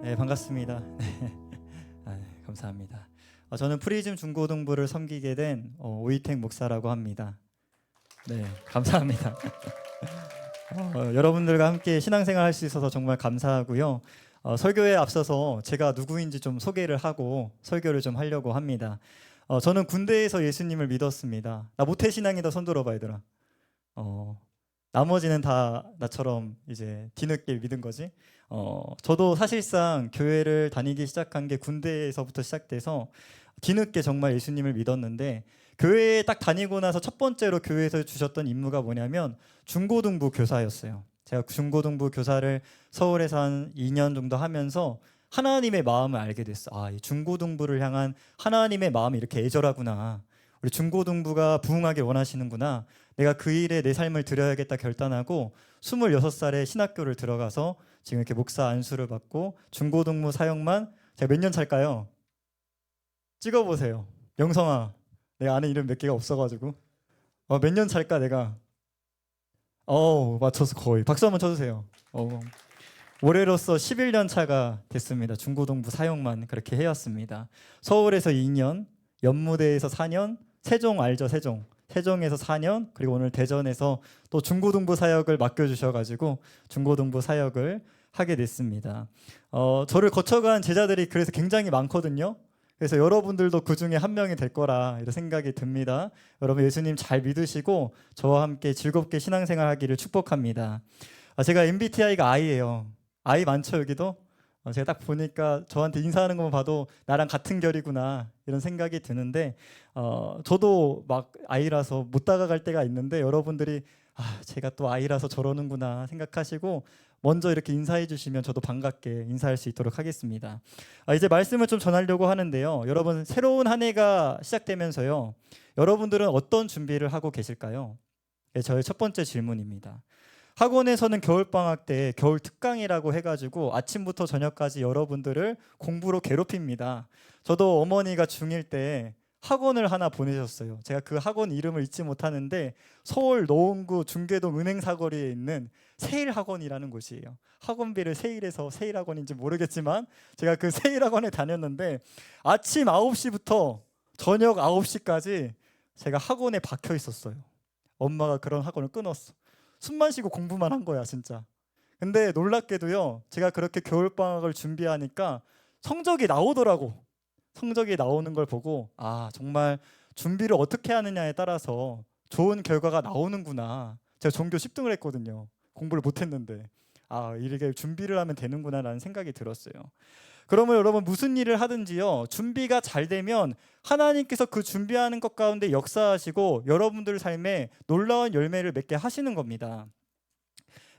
네, 반갑습니다. 감사합니다. 저는 프리즘 중고등부를 섬기게 된 오이택 목사라고 합니다. 네, 감사합니다. 여러분들과 함께 신앙생활 할 수 있어서 정말 감사하고요. 설교에 앞서서 제가 누구인지 좀 소개를 하고 설교를 좀 하려고 합니다. 저는 군대에서 예수님을 믿었습니다. 나 모태신앙이다 손 들어봐 얘들아. 나머지는 다 나처럼 이제 뒤늦게 믿은 거지. 저도 사실상 교회를 다니기 시작한 게 군대에서부터 시작돼서 뒤늦게 정말 예수님을 믿었는데, 교회에 딱 다니고 나서 첫 번째로 교회에서 주셨던 임무가 뭐냐면 중고등부 교사였어요. 제가 중고등부 교사를 서울에서 한 2년 정도 하면서 하나님의 마음을 알게 됐어. 이 중고등부를 향한 하나님의 마음이 이렇게 애절하구나. 우리 중고등부가 부흥하길 원하시는구나. 내가 그 일에 내 삶을 드려야겠다 결단하고 26살에 신학교를 들어가서 지금 이렇게 목사 안수를 받고 중고등부 사역만 제가 몇 년 차일까요? 찍어보세요. 명성아, 내가 아는 이름 몇 개가 없어가지고 몇 년 차일까 내가? 맞춰서 거의 박수 한번 쳐주세요. 올해로서 11년 차가 됐습니다. 중고등부 사역만 그렇게 해왔습니다. 서울에서 2년, 연무대에서 4년, 세종 알죠? 세종에서 4년, 그리고 오늘 대전에서 또 중고등부 사역을 맡겨주셔가지고 중고등부 사역을 하게 됐습니다. 저를 거쳐간 제자들이 그래서 굉장히 많거든요. 그래서 여러분들도 그 중에 한 명이 될 거라 이런 생각이 듭니다. 여러분 예수님 잘 믿으시고 저와 함께 즐겁게 신앙생활 하기를 축복합니다. 제가 MBTI가 I예요. I 많죠 여기도? 제가 딱 보니까 저한테 인사하는 것만 봐도 나랑 같은 결이구나 이런 생각이 드는데, 저도 막 I라서 못 다가갈 때가 있는데 여러분들이 제가 또 I라서 저러는구나 생각하시고 먼저 이렇게 인사해 주시면 저도 반갑게 인사할 수 있도록 하겠습니다. 이제 말씀을 좀 전하려고 하는데요. 여러분 새로운 한 해가 시작되면서요, 여러분들은 어떤 준비를 하고 계실까요? 저의 첫 번째 질문입니다. 학원에서는 겨울방학 때 겨울 특강이라고 해가지고 아침부터 저녁까지 여러분들을 공부로 괴롭힙니다. 저도 어머니가 중1 때 학원을 하나 보내셨어요. 제가 그 학원 이름을 잊지 못하는데 서울 노원구 중계동 은행사거리에 있는 세일학원이라는 곳이에요. 학원비를 세일해서 세일학원인지 모르겠지만 제가 그 세일학원에 다녔는데 아침 9시부터 저녁 9시까지 제가 학원에 박혀 있었어요. 엄마가 그런 학원을 끊었어. 숨만 쉬고 공부만 한 거야 진짜. 근데 놀랍게도요, 제가 그렇게 겨울방학을 준비하니까 성적이 나오더라고. 성적이 나오는 걸 보고 정말 준비를 어떻게 하느냐에 따라서 좋은 결과가 나오는구나. 제가 전교 10등을 했거든요. 공부를 못했는데 이렇게 준비를 하면 되는구나 라는 생각이 들었어요. 그러면 여러분 무슨 일을 하든지요, 준비가 잘 되면 하나님께서 그 준비하는 것 가운데 역사하시고 여러분들 삶에 놀라운 열매를 맺게 하시는 겁니다.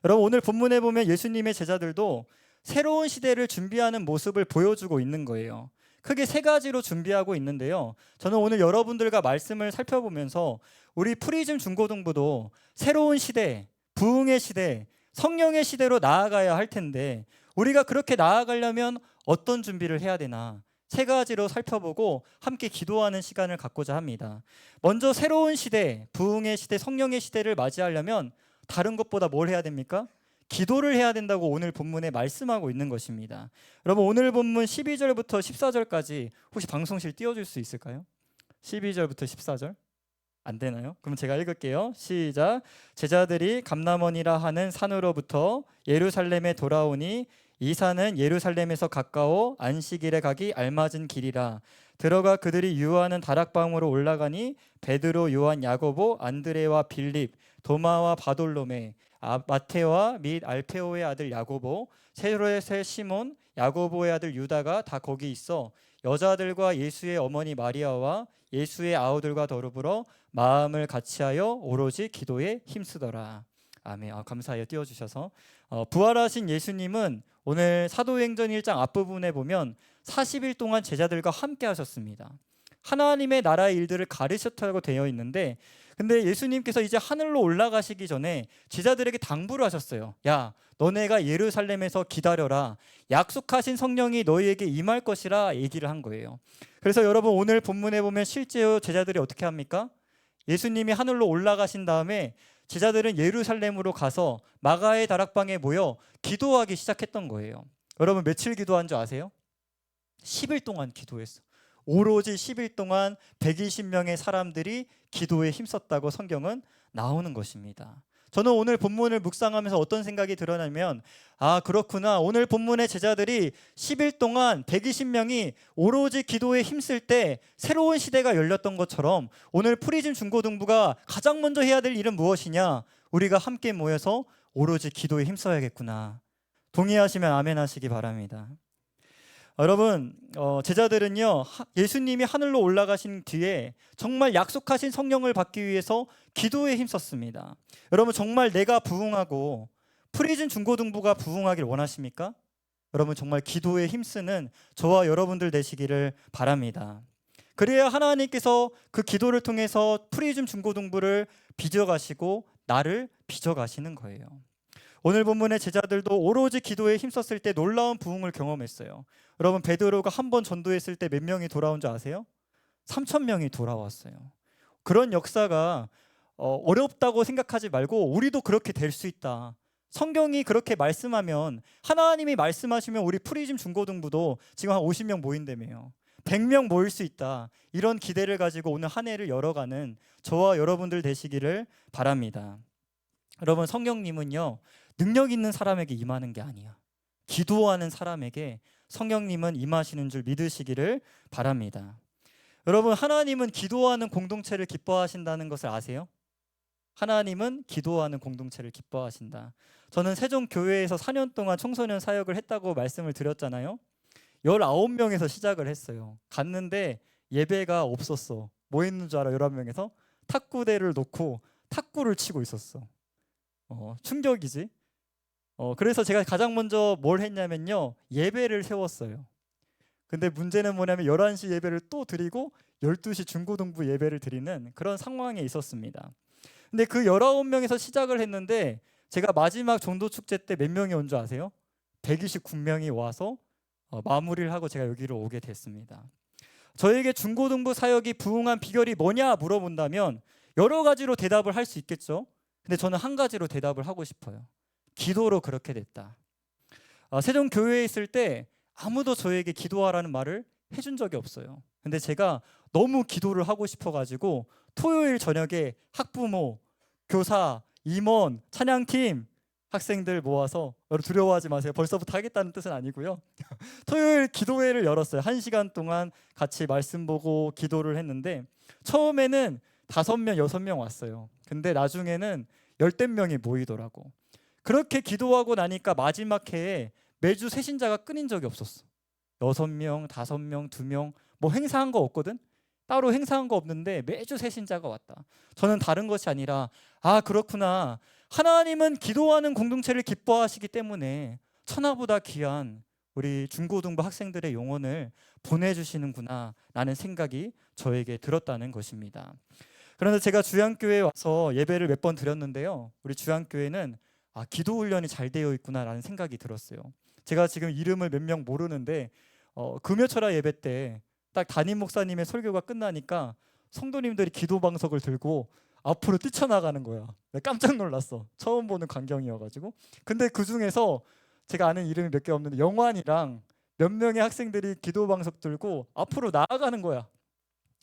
여러분 오늘 본문에 보면 예수님의 제자들도 새로운 시대를 준비하는 모습을 보여주고 있는 거예요. 크게 세 가지로 준비하고 있는데요, 저는 오늘 여러분들과 말씀을 살펴보면서 우리 프리즘 중고등부도 새로운 시대, 부흥의 시대, 성령의 시대로 나아가야 할 텐데 우리가 그렇게 나아가려면 어떤 준비를 해야 되나, 세 가지로 살펴보고 함께 기도하는 시간을 갖고자 합니다. 먼저 새로운 시대, 부흥의 시대, 성령의 시대를 맞이하려면 다른 것보다 뭘 해야 됩니까? 기도를 해야 된다고 오늘 본문에 말씀하고 있는 것입니다. 여러분 오늘 본문 12절부터 14절까지 혹시 방송실 띄워줄 수 있을까요? 12절부터 14절 안 되나요? 그럼 제가 읽을게요. 시작. 제자들이 감람원이라 하는 산으로부터 예루살렘에 돌아오니 이 산은 예루살렘에서 가까워 안식일에 가기 알맞은 길이라. 들어가 그들이 유하는 다락방으로 올라가니 베드로, 요한, 야고보, 안드레와 빌립, 도마와 바돌로메, 마테와 및 알페오의 아들 야고보, 세로의 시몬, 야고보의 아들 유다가 다 거기 있어 여자들과 예수의 어머니 마리아와 예수의 아우들과 더불어 마음을 같이하여 오로지 기도에 힘쓰더라. 아멘. 감사해요. 띄워주셔서. 부활하신 예수님은 오늘 사도행전 1장 앞부분에 보면 40일 동안 제자들과 함께 하셨습니다. 하나님의 나라의 일들을 가르쳤다고 되어 있는데, 근데 예수님께서 이제 하늘로 올라가시기 전에 제자들에게 당부를 하셨어요. 야, 너네가 예루살렘에서 기다려라. 약속하신 성령이 너희에게 임할 것이라 얘기를 한 거예요. 그래서 여러분 오늘 본문에 보면 실제로 제자들이 어떻게 합니까? 예수님이 하늘로 올라가신 다음에 제자들은 예루살렘으로 가서 마가의 다락방에 모여 기도하기 시작했던 거예요. 여러분 며칠 기도한 줄 아세요? 10일 동안 기도했어. 오로지 10일 동안 120명의 사람들이 기도에 힘썼다고 성경은 나오는 것입니다. 저는 오늘 본문을 묵상하면서 어떤 생각이 들었냐면, 아, 그렇구나. 오늘 본문의 제자들이 10일 동안 120명이 오로지 기도에 힘쓸 때 새로운 시대가 열렸던 것처럼 오늘 프리즘 중고등부가 가장 먼저 해야 될 일은 무엇이냐? 우리가 함께 모여서 오로지 기도에 힘써야겠구나. 동의하시면 아멘 하시기 바랍니다. 여러분, 제자들은요, 예수님이 하늘로 올라가신 뒤에 정말 약속하신 성령을 받기 위해서 기도에 힘썼습니다. 여러분, 정말 내가 부흥하고 프리즌 중고등부가 부흥하길 원하십니까? 여러분, 정말 기도에 힘쓰는 저와 여러분들 되시기를 바랍니다. 그래야 하나님께서 그 기도를 통해서 프리즘 중고등부를 빚어가시고 나를 빚어가시는 거예요. 오늘 본문의 제자들도 오로지 기도에 힘썼을 때 놀라운 부흥을 경험했어요. 여러분, 베드로가 한 번 전도했을 때 몇 명이 돌아온 줄 아세요? 3,000명이 돌아왔어요. 그런 역사가 어렵다고 생각하지 말고 우리도 그렇게 될 수 있다. 성경이 그렇게 말씀하면, 하나님이 말씀하시면 우리 프리즘 중고등부도 지금 한 50명 모인다며요. 100명 모일 수 있다. 이런 기대를 가지고 오늘 한 해를 열어가는 저와 여러분들 되시기를 바랍니다. 여러분, 성령님은요, 능력 있는 사람에게 임하는 게 아니야. 기도하는 사람에게 성령님은 임하시는 줄 믿으시기를 바랍니다. 여러분, 하나님은 기도하는 공동체를 기뻐하신다는 것을 아세요? 하나님은 기도하는 공동체를 기뻐하신다. 저는 세종교회에서 4년 동안 청소년 사역을 했다고 말씀을 드렸잖아요. 19명에서 시작을 했어요. 갔는데 예배가 없었어. 뭐 했는 줄 알아? 11명에서 탁구대를 놓고 탁구를 치고 있었어. 충격이지. 그래서 제가 가장 먼저 뭘 했냐면요, 예배를 세웠어요. 근데 문제는 뭐냐면 11시 예배를 또 드리고 12시 중고등부 예배를 드리는 그런 상황에 있었습니다. 근데 그 19명에서 시작을 했는데 제가 마지막 전도축제 때 몇 명이 온 줄 아세요? 129명이 와서 마무리를 하고 제가 여기로 오게 됐습니다. 저에게 중고등부 사역이 부흥한 비결이 뭐냐 물어본다면 여러 가지로 대답을 할 수 있겠죠. 근데 저는 한 가지로 대답을 하고 싶어요. 기도로 그렇게 됐다. 세종교회에 있을 때 아무도 저에게 기도하라는 말을 해준 적이 없어요. 근데 제가 너무 기도를 하고 싶어가지고 토요일 저녁에 학부모, 교사, 임원, 찬양팀 학생들 모아서, 여러분 두려워하지 마세요. 벌써부터 하겠다는 뜻은 아니고요. 토요일 기도회를 열었어요. 1시간 동안 같이 말씀 보고 기도를 했는데 처음에는 5명, 6명 왔어요. 근데 나중에는 10대 명이 모이더라고. 그렇게 기도하고 나니까 마지막 해에 매주 새신자가 끊인 적이 없었어. 6명, 5명, 2명, 뭐 행사한 거 없거든? 따로 행사한 거 없는데 매주 새신자가 왔다. 저는 다른 것이 아니라, 아, 그렇구나. 하나님은 기도하는 공동체를 기뻐하시기 때문에 천하보다 귀한 우리 중고등부 학생들의 영혼을 보내주시는구나 라는 생각이 저에게 들었다는 것입니다. 그런데 제가 주양교회에 와서 예배를 몇 번 드렸는데요, 우리 주양교회는 기도 훈련이 잘 되어 있구나 라는 생각이 들었어요. 제가 지금 이름을 몇 명 모르는데 금요철야 예배 때 딱 담임 목사님의 설교가 끝나니까 성도님들이 기도 방석을 들고 앞으로 뛰쳐나가는 거야. 깜짝 놀랐어. 처음 보는 광경이어가지고. 근데 그 중에서 제가 아는 이름이 몇 개 없는데 영환이랑 몇 명의 학생들이 기도 방석 들고 앞으로 나아가는 거야.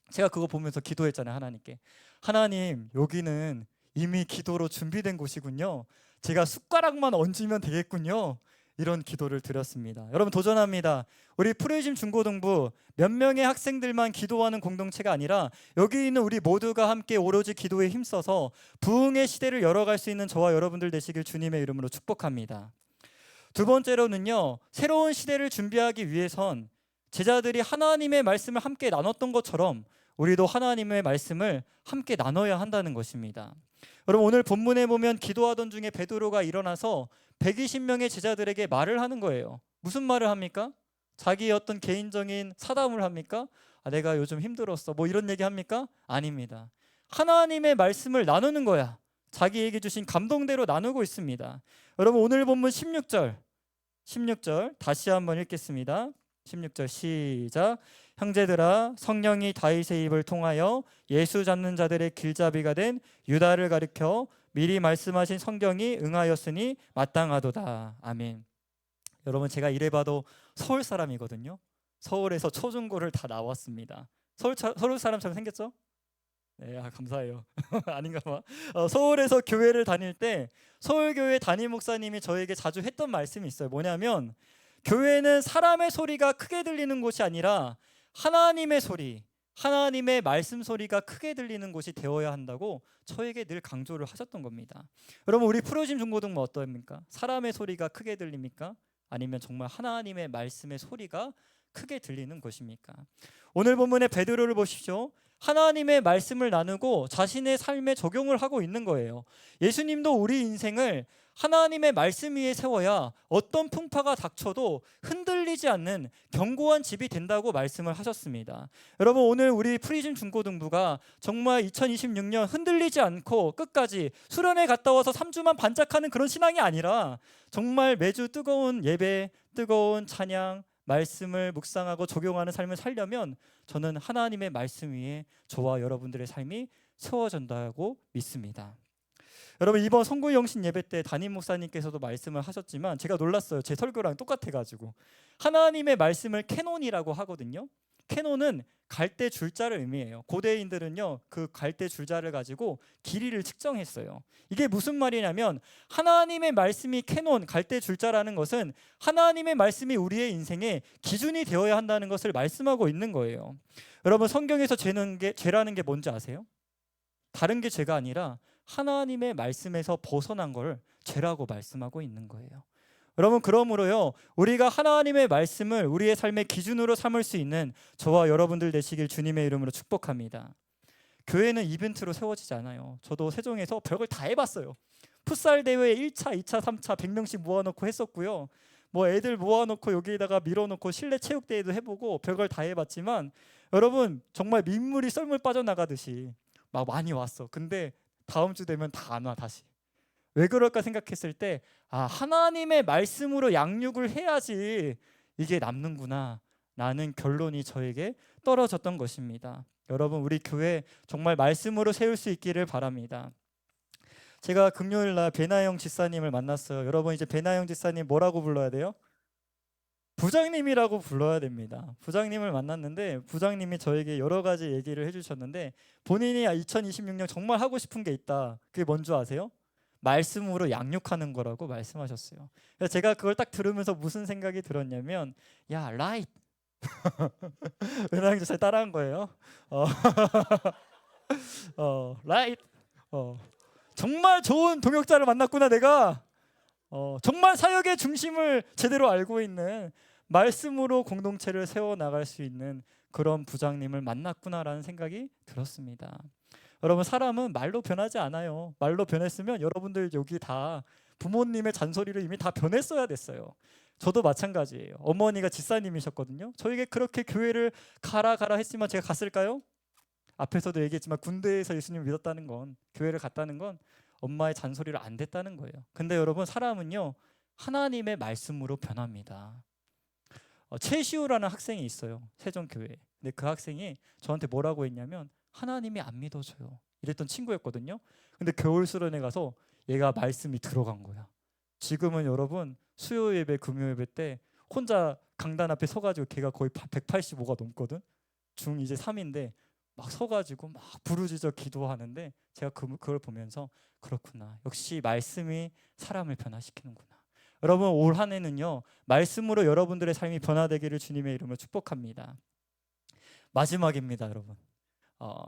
제가 그거 보면서 기도했잖아요. 하나님께, 하나님, 여기는 이미 기도로 준비된 곳이군요. 제가 숟가락만 얹으면 되겠군요. 이런 기도를 드렸습니다. 여러분, 도전합니다. 우리 프리즘 중고등부 몇 명의 학생들만 기도하는 공동체가 아니라 여기 있는 우리 모두가 함께 오로지 기도에 힘써서 부흥의 시대를 열어갈 수 있는 저와 여러분들 되시길 주님의 이름으로 축복합니다. 두 번째로는요, 새로운 시대를 준비하기 위해선 제자들이 하나님의 말씀을 함께 나눴던 것처럼 우리도 하나님의 말씀을 함께 나눠야 한다는 것입니다. 여러분, 오늘 본문에 보면 기도하던 중에 베드로가 일어나서 120명의 제자들에게 말을 하는 거예요. 무슨 말을 합니까? 자기의 어떤 개인적인 사담을 합니까? 내가 요즘 힘들었어, 뭐 이런 얘기 합니까? 아닙니다. 하나님의 말씀을 나누는 거야. 자기에게 주신 감동대로 나누고 있습니다. 여러분, 오늘 본문 16절 다시 한번 읽겠습니다. 16절 시작. 형제들아, 성령이 다윗의 입을 통하여 예수 잡는 자들의 길잡이가 된 유다를 가리켜 미리 말씀하신 성경이 응하였으니 마땅하도다. 아멘. 여러분 제가 이래봐도 서울 사람이거든요. 서울에서 초중고를 다 나왔습니다. 서울 사람처럼 생겼죠? 네, 감사해요. 아닌가 봐. 서울에서 교회를 다닐 때 서울교회 담임 목사님이 저에게 자주 했던 말씀이 있어요. 뭐냐면 교회는 사람의 소리가 크게 들리는 곳이 아니라 하나님의 소리, 하나님의 말씀 소리가 크게 들리는 곳이 되어야 한다고 저에게 늘 강조를 하셨던 겁니다. 여러분 우리 프로짐 중고등부 어떠합니까? 사람의 소리가 크게 들립니까? 아니면 정말 하나님의 말씀의 소리가 크게 들리는 것입니까? 오늘 본문의 베드로를 보십시오. 하나님의 말씀을 나누고 자신의 삶에 적용을 하고 있는 거예요. 예수님도 우리 인생을 하나님의 말씀 위에 세워야 어떤 풍파가 닥쳐도 흔들리지 않는 견고한 집이 된다고 말씀을 하셨습니다. 여러분 오늘 우리 프리즘 중고등부가 정말 2026년 흔들리지 않고 끝까지 수련회 갔다 와서 3주만 반짝하는 그런 신앙이 아니라 정말 매주 뜨거운 예배, 뜨거운 찬양, 말씀을 묵상하고 적용하는 삶을 살려면 저는 하나님의 말씀 위에 저와 여러분들의 삶이 세워진다고 믿습니다. 여러분 이번 성구영신 예배 때 담임 목사님께서도 말씀을 하셨지만 제가 놀랐어요. 제 설교랑 똑같아가지고 하나님의 말씀을 캐논이라고 하거든요. 캐논은 갈대 줄자를 의미해요. 고대인들은요 그 갈대 줄자를 가지고 길이를 측정했어요. 이게 무슨 말이냐면 하나님의 말씀이 캐논, 갈대 줄자라는 것은 하나님의 말씀이 우리의 인생의 기준이 되어야 한다는 것을 말씀하고 있는 거예요. 여러분 성경에서 죄라는 게 뭔지 아세요? 다른 게 죄가 아니라 하나님의 말씀에서 벗어난 걸 죄라고 말씀하고 있는 거예요. 여러분 그러므로요 우리가 하나님의 말씀을 우리의 삶의 기준으로 삼을 수 있는 저와 여러분들 되시길 주님의 이름으로 축복합니다. 교회는 이벤트로 세워지지 않아요. 저도 세종에서 별걸 다 해봤어요. 풋살 대회 1차, 2차, 3차 100명씩 모아놓고 했었고요. 뭐 애들 모아놓고 여기에다가 밀어놓고 실내 체육대회도 해보고 별걸 다 해봤지만 여러분 정말 민물이 썰물 빠져나가듯이 막 많이 왔어. 근데 다음 주 되면 다 안 와 다시. 왜 그럴까 생각했을 때 하나님의 말씀으로 양육을 해야지 이게 남는구나 라는 결론이 저에게 떨어졌던 것입니다. 여러분 우리 교회 정말 말씀으로 세울 수 있기를 바랍니다. 제가 금요일 날 배나영 지사님을 만났어요. 여러분 이제 배나영 지사님 뭐라고 불러야 돼요? 부장님이라고 불러야 됩니다. 부장님을 만났는데 부장님이 저에게 여러 가지 얘기를 해주셨는데 본인이 2026년 정말 하고 싶은 게 있다. 그게 뭔지 아세요? 말씀으로 양육하는 거라고 말씀하셨어요. 그래서 제가 그걸 딱 들으면서 무슨 생각이 들었냐면 야 라이트 은하영 잘 따라한 거예요. 라이트 정말 좋은 동역자를 만났구나 내가. 정말 사역의 중심을 제대로 알고 있는 말씀으로 공동체를 세워나갈 수 있는 그런 부장님을 만났구나라는 생각이 들었습니다. 여러분 사람은 말로 변하지 않아요. 말로 변했으면 여러분들 여기 다 부모님의 잔소리를 이미 다 변했어야 됐어요. 저도 마찬가지예요. 어머니가 집사님이셨거든요. 저에게 그렇게 교회를 가라 했지만 제가 갔을까요? 앞에서도 얘기했지만 군대에서 예수님을 믿었다는 건, 교회를 갔다는 건 엄마의 잔소리를 안 됐다는 거예요. 근데 여러분 사람은요 하나님의 말씀으로 변합니다. 최시우라는 학생이 있어요. 세종교회에. 근데 그 학생이 저한테 뭐라고 했냐면 하나님이 안 믿어져요 이랬던 친구였거든요. 근데 겨울 수련회 가서 얘가 말씀이 들어간 거야. 지금은 여러분 수요 예배 금요 예배 때 혼자 강단 앞에 서가지고 걔가 거의 185가 넘거든. 중 이제 3인데 막 서가지고 막 부르짖어 기도하는데 제가 그걸 보면서 그렇구나. 역시 말씀이 사람을 변화시키는구나. 여러분 올 한 해는요 말씀으로 여러분들의 삶이 변화되기를 주님의 이름으로 축복합니다. 마지막입니다 여러분.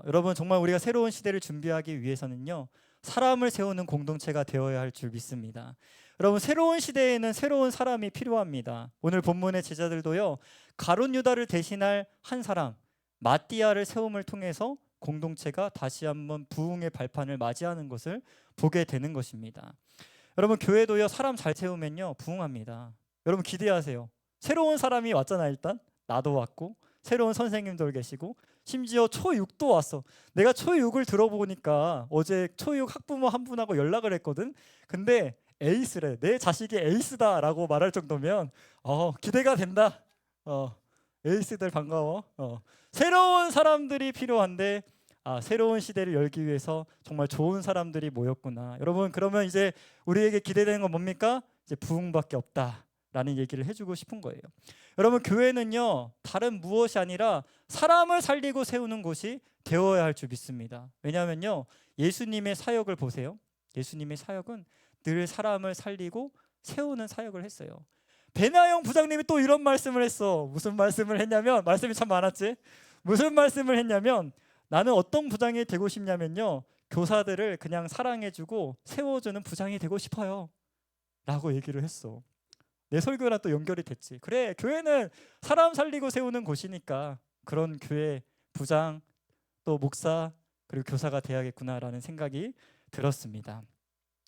여러분 정말 우리가 새로운 시대를 준비하기 위해서는요 사람을 세우는 공동체가 되어야 할 줄 믿습니다. 여러분 새로운 시대에는 새로운 사람이 필요합니다. 오늘 본문의 제자들도요 가룟 유다를 대신할 한 사람 마띠아를 세움을 통해서 공동체가 다시 한번 부흥의 발판을 맞이하는 것을 보게 되는 것입니다. 여러분 교회도요 사람 잘 세우면요 부흥합니다. 여러분 기대하세요. 새로운 사람이 왔잖아. 일단 나도 왔고 새로운 선생님들 계시고 심지어 초6도 왔어. 내가 초6을 들어보니까 어제 초6 학부모 한 분하고 연락을 했거든. 근데 에이스래. 내 자식이 에이스다라고 말할 정도면 기대가 된다. 에이스들 반가워. 새로운 사람들이 필요한데 새로운 시대를 열기 위해서 정말 좋은 사람들이 모였구나. 여러분 그러면 이제 우리에게 기대되는 건 뭡니까? 이제 부흥밖에 없다. 라는 얘기를 해주고 싶은 거예요. 여러분, 교회는요 다른 무엇이 아니라 사람을 살리고 세우는 곳이 되어야 할 줄 믿습니다. 왜냐하면요, 예수님의 사역을 보세요. 예수님의 사역은 늘 사람을 살리고 세우는 사역을 했어요. 배나영 부장님이 또 이런 말씀을 했어. 무슨 말씀을 했냐면, 말씀이 참 많았지. 무슨 말씀을 했냐면, 나는 어떤 부장이 되고 싶냐면요, 교사들을 그냥 사랑해주고 세워주는 부장이 되고 싶어요 라고 얘기를 했어. 내 설교랑 또 연결이 됐지. 그래, 교회는 사람 살리고 세우는 곳이니까 그런 교회 부장 또 목사 그리고 교사가 돼야겠구나라는 생각이 들었습니다.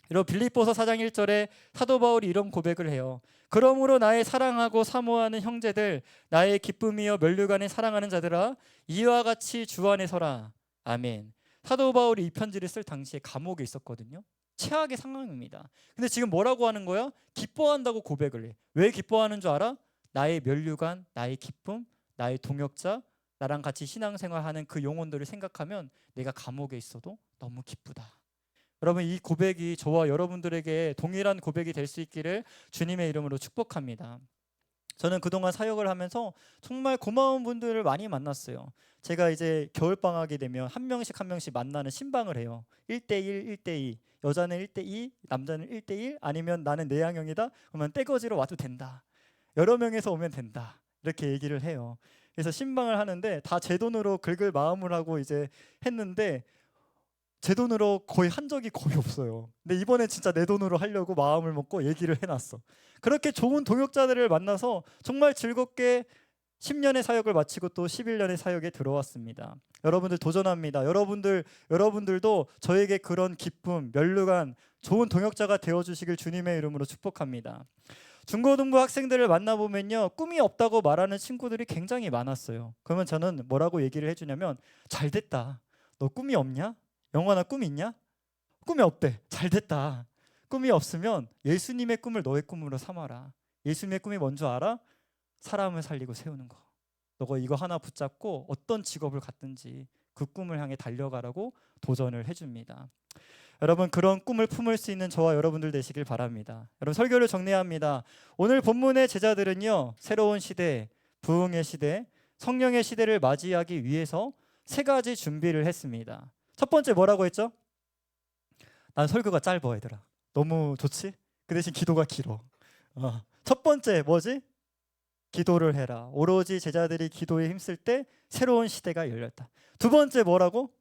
그리고 빌립보서 4장 1절에 사도 바울이 이런 고백을 해요. 그러므로 나의 사랑하고 사모하는 형제들, 나의 기쁨이여 면류관에 사랑하는 자들아, 이와 같이 주 안에 서라. 아멘. 사도 바울이 이 편지를 쓸 당시에 감옥에 있었거든요. 최악의 상황입니다. 근데 지금 뭐라고 하는 거야? 기뻐한다고 고백을 해. 왜 기뻐하는 줄 알아? 나의 면류관, 나의 기쁨, 나의 동역자, 나랑 같이 신앙생활하는 그 영혼들을 생각하면 내가 감옥에 있어도 너무 기쁘다. 여러분, 이 고백이 저와 여러분들에게 동일한 고백이 될 수 있기를 주님의 이름으로 축복합니다. 저는 그동안 사역을 하면서 정말 고마운 분들을 많이 만났어요. 제가 이제 겨울방학이 되면 한 명씩 만나는 신방을 해요. 1대1, 1대2, 여자는 1대2, 남자는 1대1, 아니면 나는 내향형이다 그러면 떼거지로 와도 된다, 여러 명에서 오면 된다, 이렇게 얘기를 해요. 그래서 신방을 하는데 다 제 돈으로 긁을 마음을 하고 이제 했는데 제 돈으로 거의 한 적이 거의 없어요. 근데 이번에 진짜 내 돈으로 하려고 마음을 먹고 얘기를 해놨어. 그렇게 좋은 동역자들을 만나서 정말 즐겁게 10년의 사역을 마치고 또 11년의 사역에 들어왔습니다. 여러분들 도전합니다. 여러분들도 저에게 그런 기쁨, 면류관, 좋은 동역자가 되어주시길 주님의 이름으로 축복합니다. 중고등부 학생들을 만나보면요, 꿈이 없다고 말하는 친구들이 굉장히 많았어요. 그러면 저는 뭐라고 얘기를 해주냐면, 잘됐다. 너 꿈이 없냐? 영원한 꿈이 있냐? 꿈이 없대. 잘됐다. 꿈이 없으면 예수님의 꿈을 너의 꿈으로 삼아라. 예수님의 꿈이 뭔 줄 알아? 사람을 살리고 세우는 거. 너가 이거 하나 붙잡고 어떤 직업을 갖든지 그 꿈을 향해 달려가라고 도전을 해줍니다. 여러분, 그런 꿈을 품을 수 있는 저와 여러분들 되시길 바랍니다. 여러분, 설교를 정리합니다. 오늘 본문의 제자들은요, 새로운 시대, 부흥의 시대, 성령의 시대를 맞이하기 위해서 세 가지 준비를 했습니다. 첫 번째 뭐라고 했죠? 난 설교가 짧아 얘들아. 너무 좋지? 그 대신 기도가 길어. 첫 번째 뭐지? 기도를 해라. 오로지 제자들이 기도에 힘쓸 때 새로운 시대가 열렸다. 두 번째 뭐라고?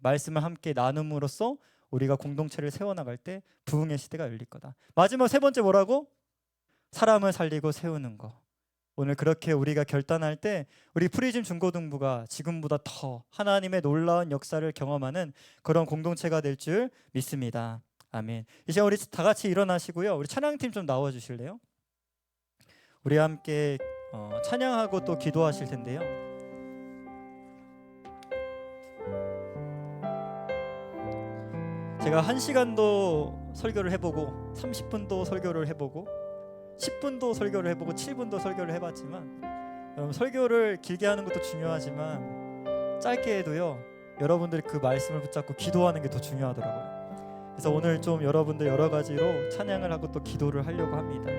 말씀을 함께 나눔으로써 우리가 공동체를 세워나갈 때 부흥의 시대가 열릴 거다. 마지막 세 번째 뭐라고? 사람을 살리고 세우는 거. 오늘 그렇게 우리가 결단할 때 우리 프리즘 중고등부가 지금보다 더 하나님의 놀라운 역사를 경험하는 그런 공동체가 될 줄 믿습니다. 아멘. 이제 우리 다 같이 일어나시고요, 우리 찬양팀 좀 나와 주실래요? 우리 함께 찬양하고 또 기도하실 텐데요. 제가 1시간도 설교를 해보고 30분도 설교를 해보고 10분도 설교를 해보고 7분도 설교를 해봤지만, 여러분, 설교를 길게 하는 것도 중요하지만 짧게 해도요, 여러분들이 그 말씀을 붙잡고 기도하는 게 더 중요하더라고요. 그래서 오늘 좀 여러분들 여러 가지로 찬양을 하고 또 기도를 하려고 합니다.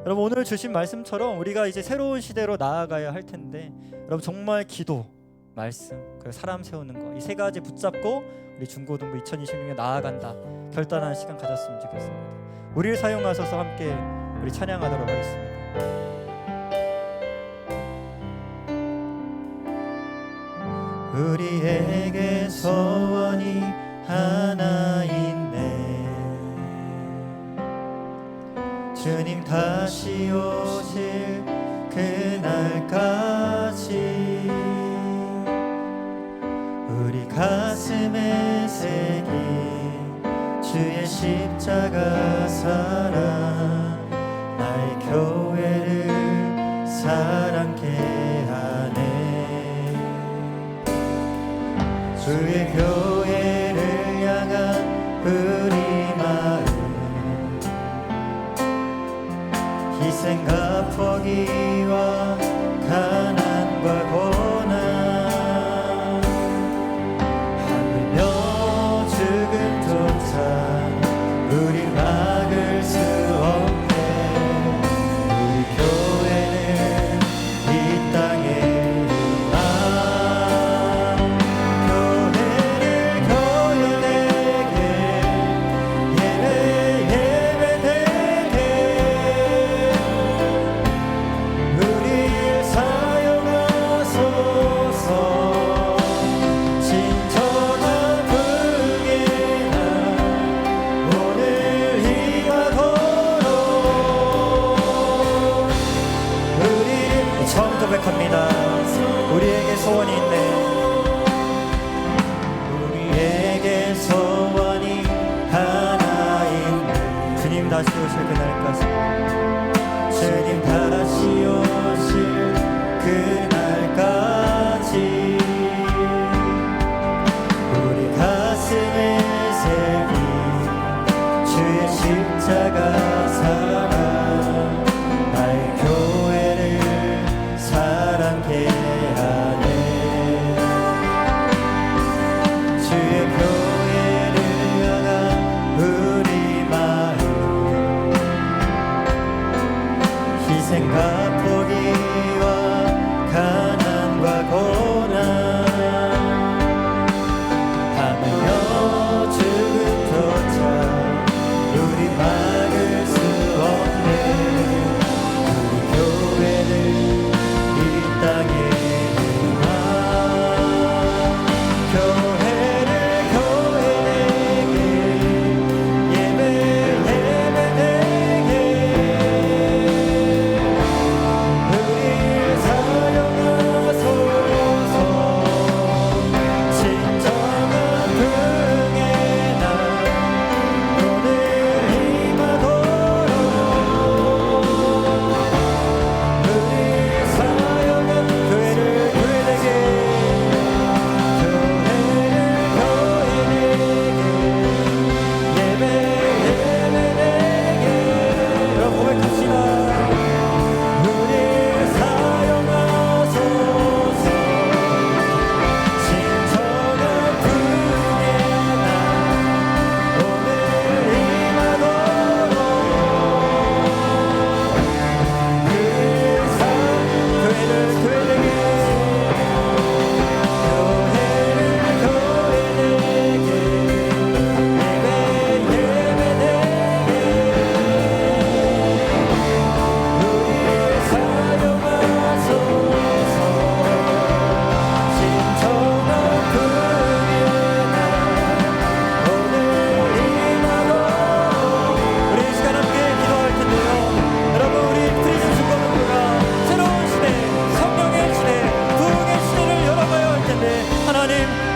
여러분, 오늘 주신 말씀처럼 우리가 이제 새로운 시대로 나아가야 할 텐데, 여러분, 정말 기도, 말씀, 그리고 사람 세우는 거, 이 세 가지 붙잡고 우리 중고등부 2026년 나아간다 결단하는 시간 가졌으면 좋겠습니다. 우리를 사용하셔서 함께 우리 찬양하도록 하겠습니다. 우리에게 소원이 하나 있네. 주님 다시 오실 그날까지 우리 가슴에 새긴 주의 십자가 사랑, 나의 교회를 사랑케 하네. 주의 교회를 향한 우리 마음, 희생과 포기와 가난과 고난, 하물며 죽음조차 우리 막을 수 없네. 희생과 포기와 가난과 고난 하며 죽음조차 우리 막을 수 없는 우리 교회를 이 땅에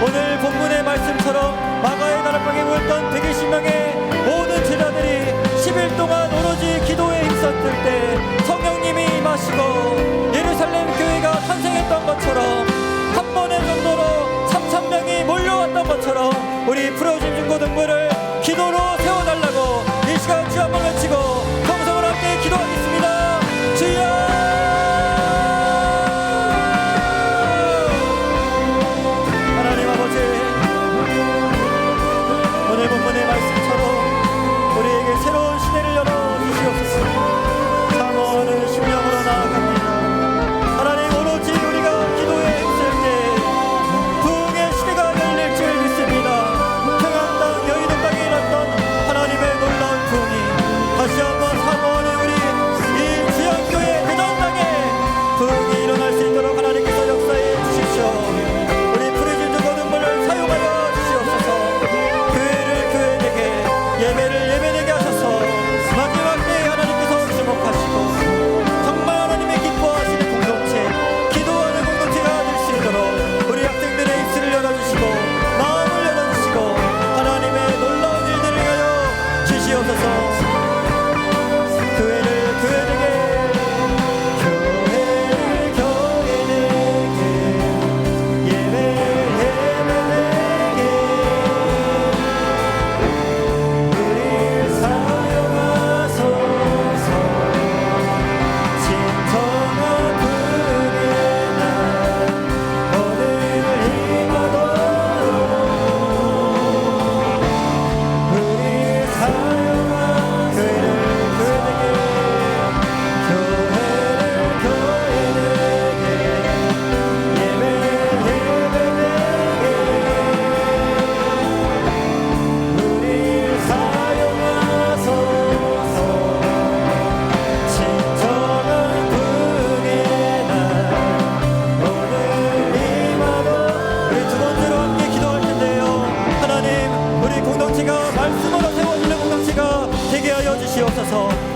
오늘 본문의 말씀처럼 마가의 다락방에 모였던 120명의 모든 제자들이 10일 동안 오로지 기도에 힘썼을 때 성령님이 임하시고 예루살렘 교회가 탄생했던 것처럼 한 번의 정도로 3,000명이 몰려왔던 것처럼 우리 부러진 중고등부를 기도로 세워달라고 이 시간 주 한번 외치고 성성을 함께 기도하겠습니다. 주여! 오늘 본문의 말씀처럼 우리에게 새로운 시대를 열어주시옵소서. 사모하는 심령으로 나아갑니다. 하나님 오로지 우리가 기도에 힘쓸 때 부흥의 시대가 열릴 줄 믿습니다. 평안당 여의도 땅에 일었던 하나님의 놀라운 부흥이 다시 한번 사모하는 우리 이 지역교회 대전 땅에 부흥이 일어날 수 있도록 하나님께서 역사해 주십시오. 우리 프리즌 중고등부를 사용하여 주시옵소서. 예배를 예배되게 하셔서 마지막 때에 하나님께서 주목하시고 정말 하나님의 기뻐하시는 공동체, 기도하는 공동체가 될 수 있도록 우리 학생들의 입술을 열어주시고 마음을 열어주시고 하나님의 놀라운 일들을 위하여 주시옵소서. 교회를 교회되게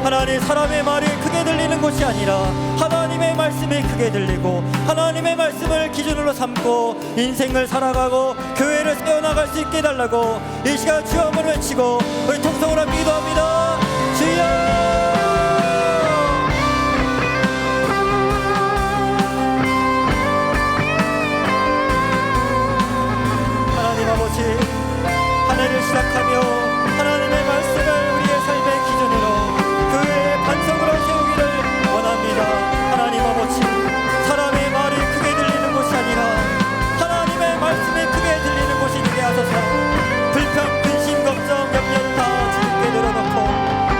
하나님, 사람의 말이 크게 들리는 것이 아니라 하나님의 말씀이 크게 들리고 하나님의 말씀을 기준으로 삼고 인생을 살아가고 교회를 세워나갈 수 있게 해달라고 이 시간 주여 한번 외치고 우리 통성을 함께 기도합니다. 주여! 하나님 아버지, 한 해를 시작하며 하나님의 말씀을 우리의 삶의 기준으로 교회의 반석으로 세우기를 원합니다. 하나님 아버지, 사람의 말이 크게 들리는 것이 아니라 하나님의 말씀이 크게 들리는 것이 되게 하소서. 불평, 근심, 걱정, 염려 다 주님께 내려놓고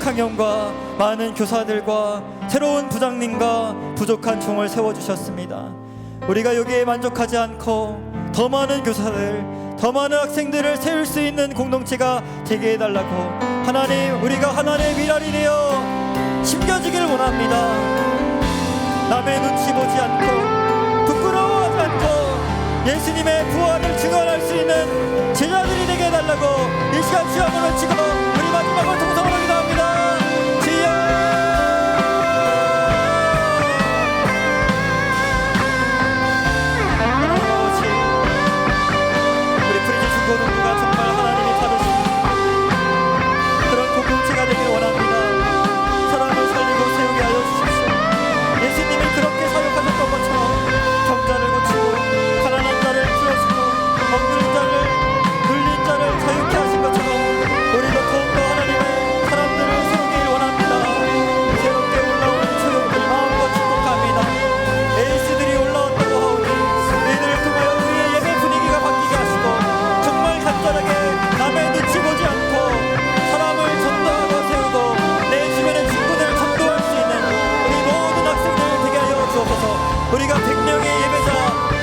6학년과 많은 교사들과 새로운 부장님과 부족한 종을 세워주셨습니다. 우리가 여기에 만족하지 않고 더 많은 교사들, 더 많은 학생들을 세울 수 있는 공동체가 되게 해달라고 하나님, 우리가 하나님의 미랄이 되어 심겨지기를 원합니다. 남의 눈치 보지 않고 부끄러워하지 않고 예수님의 부활을 증언할 수 있는 제자들이 되게 해달라고 이 시간 주여 한번 외치고 우리 마지막으로 동성으로 기도합니다. 중고등부가 정말 하나님이 받으신 그런 공동체가 되기를 원합니다. 사람을 살리고 세우게 하여 주십시오. 예수님이 그렇게 사역하셨던 것처럼 병자를 고치고 가난한 자를 풀어주고 억눌린 자를, 눌린 자를 자유케 하신 것처럼 우리도 더욱더 하나님의 사람들을 세우길 원합니다. 새롭게 올라오는 초연들 마음껏 축복합니다. 에이스들이 올라왔다고 하오니 이들을 통하여 우리의 예배 분위기가 바뀌게 하시고 간절하게 남의 눈치 보지 않고 사람을 전도하고 세우고 내 주변의 친구들을 전도할 수 있는 우리 모든 학생들 되게 하여 주옵소서. 우리가 100명의 예배자,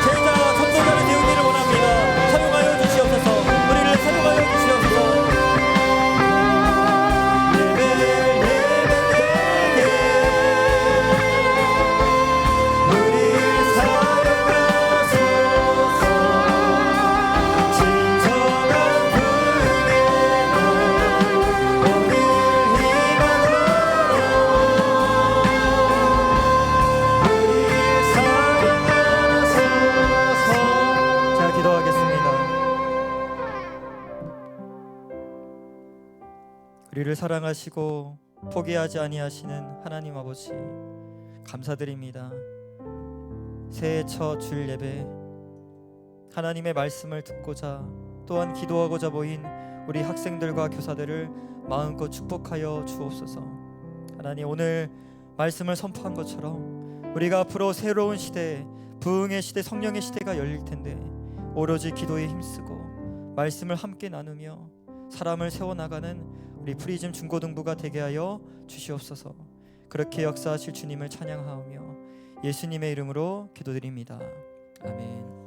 제자, 전도자를 세우기를 원합니다. 사용하여 주시옵소서. 우리를 사용하여 주시옵소서. 우리를 사랑하시고 포기하지 아니하시는 하나님 아버지, 감사드립니다. 새해 첫 주일 예배 하나님의 말씀을 듣고자 또한 기도하고자 모인 우리 학생들과 교사들을 마음껏 축복하여 주옵소서. 하나님, 오늘 말씀을 선포한 것처럼 우리가 앞으로 새로운 시대, 부흥의 시대, 성령의 시대가 열릴 텐데 오로지 기도에 힘쓰고 말씀을 함께 나누며 사람을 세워나가는 우리 프리즘 중고등부가 되게 하여 주시옵소서. 그렇게 역사하실 주님을 찬양하오며 예수님의 이름으로 기도드립니다. 아멘.